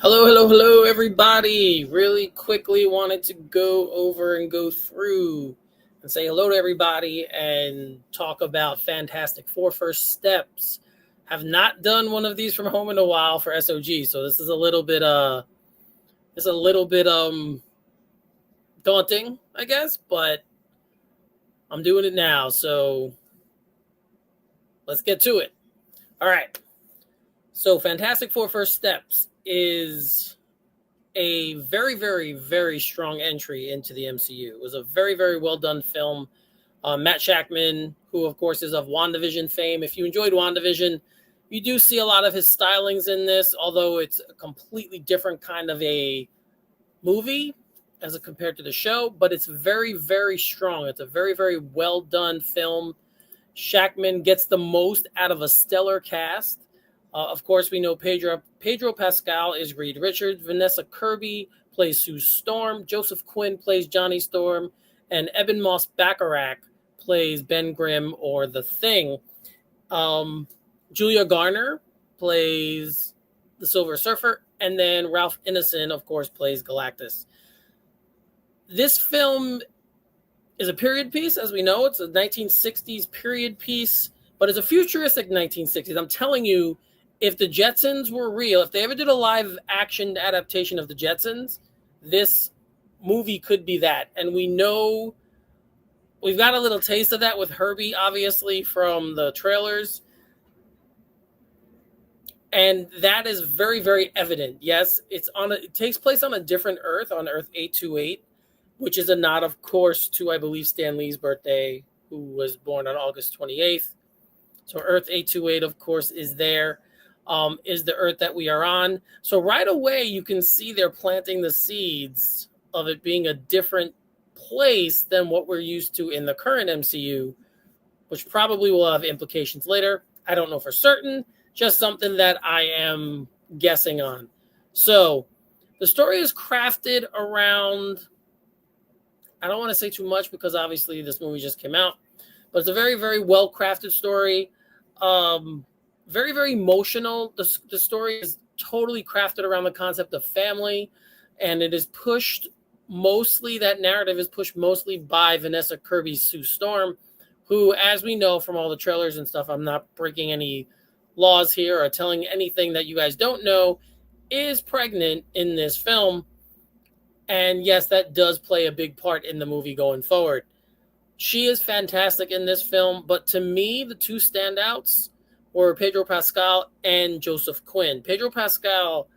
Hello, hello, hello, everybody. Really quickly wanted to go over and go through and say hello to everybody and talk about Fantastic Four First Steps. Have not done one of these from home in a while for SOG, so this is a little bit daunting, I guess, but I'm doing it now, so let's get to it. All right. So Fantastic Four First Steps is a very, very, very strong entry into the MCU. It was a very, very well done film. Matt Shackman, who of course is of WandaVision fame. If you enjoyed WandaVision, you do see a lot of his stylings in this, although it's a completely different kind of a movie as compared to the show, but it's very, very strong. It's a very, very well done film. Shackman gets the most out of a stellar cast. Of course, we know Pedro Pascal is Reed Richards. Vanessa Kirby plays Sue Storm. Joseph Quinn plays Johnny Storm. And Eben Moss Bacharach plays Ben Grimm or The Thing. Julia Garner plays the Silver Surfer. And then Ralph Ineson, of course, plays Galactus. This film is a period piece, as we know. It's a 1960s period piece, but it's a futuristic 1960s. I'm telling you, if the Jetsons were real, if they ever did a live action adaptation of the Jetsons, this movie could be that. And we know we've got a little taste of that with Herbie, obviously, from the trailers. And that is very, very evident. Yes, it takes place on a different Earth, on Earth 828, which is a nod, of course, to, I believe, Stan Lee's birthday, who was born on August 28th. So Earth 828, of course, is there. Is the Earth that we are on. So right away, you can see they're planting the seeds of it being a different place than what we're used to in the current MCU, which probably will have implications later. I don't know for certain, just something that I am guessing on. So the story is crafted around, I don't want to say too much because obviously this movie just came out, but it's a very, very well-crafted story. Very, very emotional. The story is totally crafted around the concept of family, and it is pushed mostly, that narrative is pushed mostly by Vanessa Kirby's Sue Storm, who, as we know from all the trailers and stuff, I'm not breaking any laws here or telling anything that you guys don't know, is pregnant in this film. And yes, that does play a big part in the movie going forward. She is fantastic in this film, but to me, the two standouts were Pedro Pascal and Joseph Quinn. Pedro Pascal,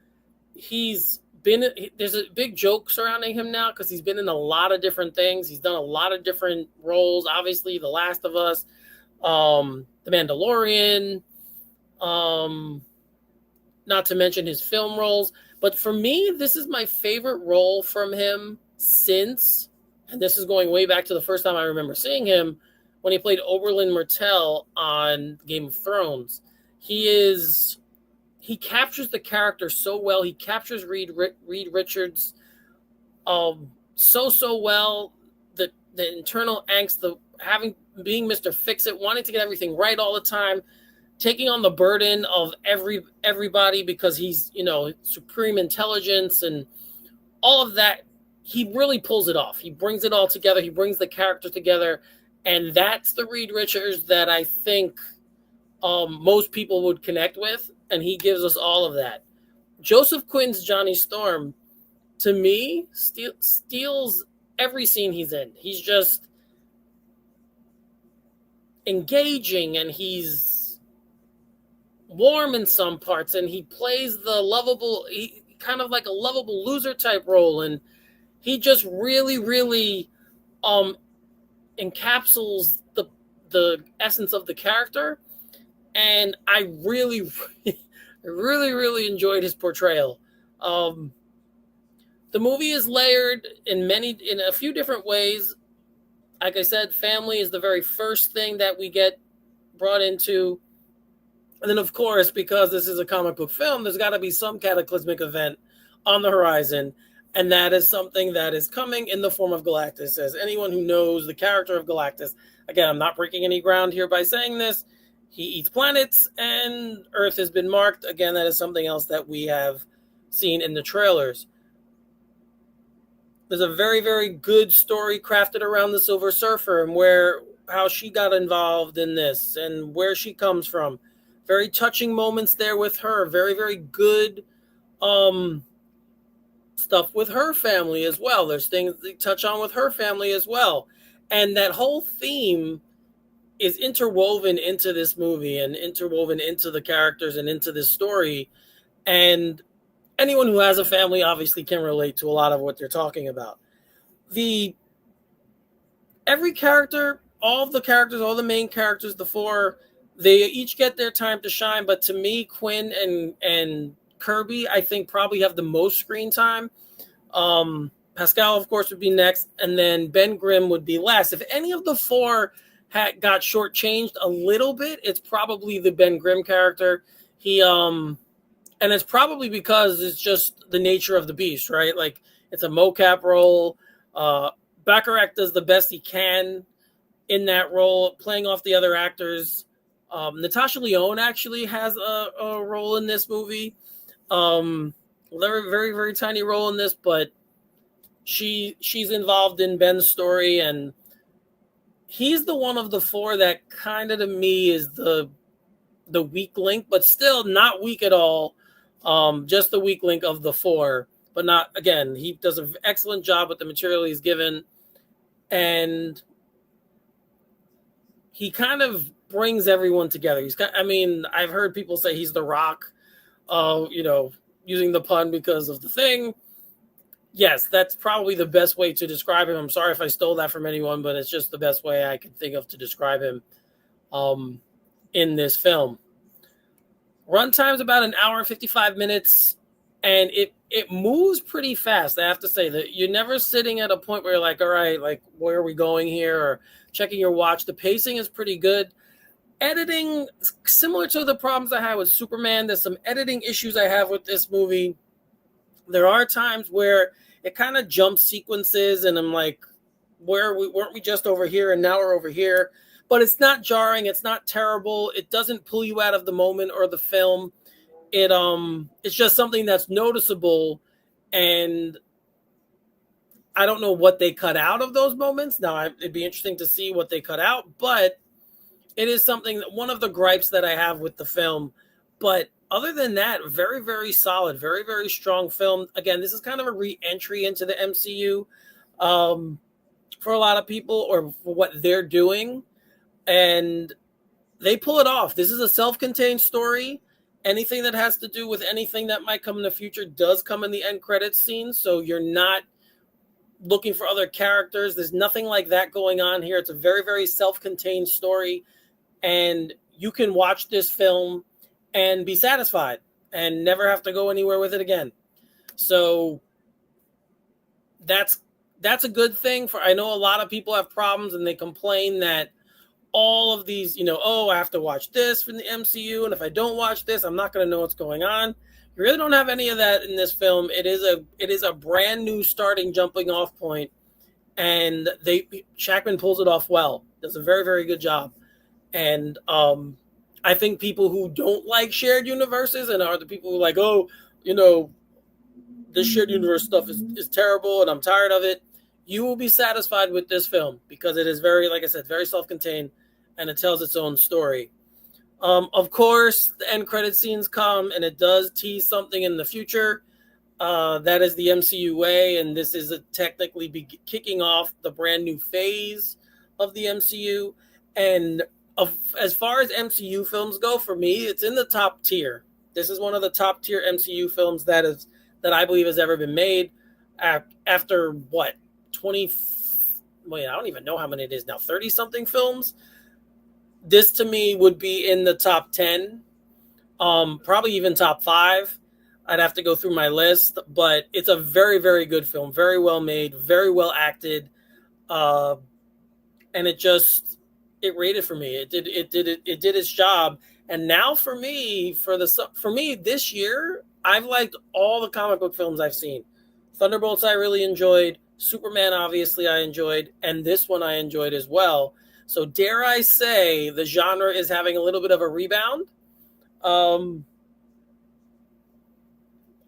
there's a big joke surrounding him now because he's been in a lot of different things. He's done a lot of different roles. Obviously, The Last of Us, The Mandalorian, not to mention his film roles. But for me, this is my favorite role from him since, and this is going way back to the first time I remember seeing him, when he played Oberyn Martell on Game of Thrones. He captures the character so well. He captures Reed Richards so well. The internal angst, being Mr. Fix-It, wanting to get everything right all the time, taking on the burden of everybody because he's, supreme intelligence and all of that. He really pulls it off. He brings it all together. He brings the character together. And that's the Reed Richards that I think most people would connect with. And he gives us all of that. Joseph Quinn's Johnny Storm, to me, steals every scene he's in. He's just engaging and he's warm in some parts. And he plays kind of like a lovable loser type role. And he just really, really encapsulates the essence of the character, and I really, really, really enjoyed his portrayal. The movie is layered in a few different ways. Like I said, family is the very first thing that we get brought into, and then of course, because this is a comic book film, there's got to be some cataclysmic event on the horizon. And that is something that is coming in the form of Galactus. As anyone who knows the character of Galactus, again, I'm not breaking any ground here by saying this. He eats planets, and Earth has been marked. Again, that is something else that we have seen in the trailers. There's a very, very good story crafted around the Silver Surfer and how she got involved in this and where she comes from. Very touching moments there with her. Very, very good stuff with her family as well. There's things they touch on with her family as well. And that whole theme is interwoven into this movie and interwoven into the characters and into this story. And anyone who has a family obviously can relate to a lot of what they're talking about. Every character, all the main characters, the four, they each get their time to shine. But to me, Quinn and Kirby, I think, probably have the most screen time. Pascal, of course, would be next, and then Ben Grimm would be last. If any of the four got shortchanged a little bit, it's probably the Ben Grimm character. And it's probably because it's just the nature of the beast, right? Like, it's a mocap role. Bacharach does the best he can in that role, playing off the other actors. Natasha Lyonne actually has a role in this movie. Very, very, very tiny role in this, but she's involved in Ben's story, and he's the one of the four that kind of, to me, is the weak link, but still not weak at all. Just the weak link of the four, but not, again, he does an excellent job with the material he's given, and he kind of brings everyone together. I've heard people say he's the Rock, using the pun because of the Thing. Yes, that's probably the best way to describe him. I'm sorry if I stole that from anyone, but it's just the best way I could think of to describe him in this film. Runtime's about an hour and 55 minutes, and it moves pretty fast. I have to say that you're never sitting at a point where you're like, all right, like, where are we going here? Or checking your watch. The pacing is pretty good. Editing, similar to the problems I had with Superman, there's some editing issues I have with this movie. There are times where it kind of jumps sequences, and I'm like, weren't we just over here and now we're over here? But it's not jarring. It's not terrible. It doesn't pull you out of the moment or the film. It's just something that's noticeable, and I don't know what they cut out of those moments. Now, it'd be interesting to see what they cut out, but it is something that, one of the gripes that I have with the film. But other than that, very, very solid, very, very strong film. Again, this is kind of a re-entry into the MCU for a lot of people, or for what they're doing. And they pull it off. This is a self-contained story. Anything that has to do with anything that might come in the future does come in the end credits scene. So you're not looking for other characters. There's nothing like that going on here. It's a very, very self-contained story. And you can watch this film and be satisfied and never have to go anywhere with it again. So that's a good thing. I know a lot of people have problems and they complain that all of these, I have to watch this from the MCU, and if I don't watch this, I'm not going to know what's going on. You really don't have any of that in this film. It is a brand new jumping off point, and Shackman pulls it off well. Does a very, very good job. And I think people who don't like shared universes and are the people who are like, this shared universe stuff is terrible and I'm tired of it, you will be satisfied with this film because it is very, like I said, very self-contained, and it tells its own story. Of course, the end credit scenes come, and it does tease something in the future. That is the MCU way, and this is technically kicking off the brand new phase of the MCU. And as far as MCU films go, for me, it's in the top tier. This is one of the top tier MCU films that I believe has ever been made. After what, 20? Wait, I don't even know how many it is now. 30-something films. This to me would be in the top 10, probably even top 5. I'd have to go through my list, but it's a very, very good film, very well made, very well acted, and it rated for me. It did its job. And now for me this year, I've liked all the comic book films I've seen. Thunderbolts I really enjoyed. Superman obviously I enjoyed, and this one I enjoyed as well. So dare I say the genre is having a little bit of a rebound.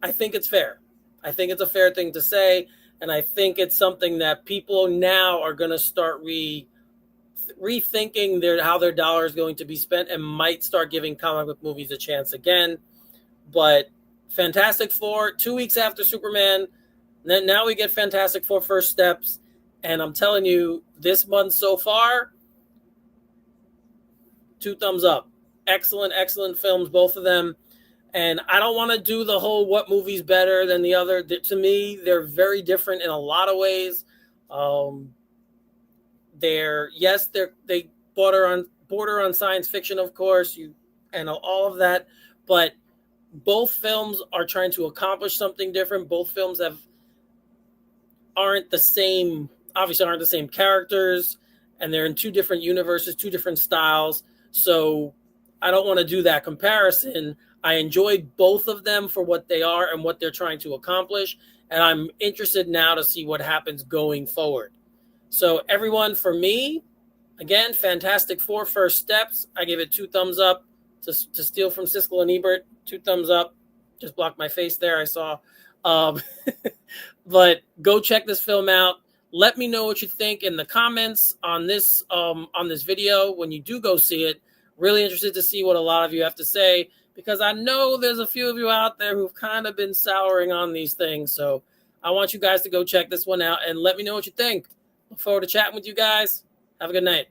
I think it's fair. I think it's a fair thing to say, and I think it's something that people now are going to start rethinking how their dollar is going to be spent, and might start giving comic book movies a chance again. But Fantastic Four, 2 weeks after Superman, then now we get Fantastic Four First Steps, and I'm telling you, this month so far, 2 thumbs up. Excellent, excellent films, both of them. And I don't want to do the whole what movie's better than the other. To me, they're very different in a lot of ways. They border on science fiction, of course, and all of that, but both films are trying to accomplish something different. Both films aren't the same characters, and they're in 2 different universes, 2 different styles. So I don't want to do that comparison. I enjoyed both of them for what they are and what they're trying to accomplish, and I'm interested now to see what happens going forward. So everyone, for me, again, Fantastic Four First Steps, I give it 2 thumbs up. To steal from Siskel and Ebert, 2 thumbs up. Just blocked my face there, I saw. But go check this film out. Let me know what you think in the comments on this video when you do go see it. Really interested to see what a lot of you have to say, because I know there's a few of you out there who've kind of been souring on these things. So I want you guys to go check this one out and let me know what you think. Look forward to chatting with you guys. Have a good night.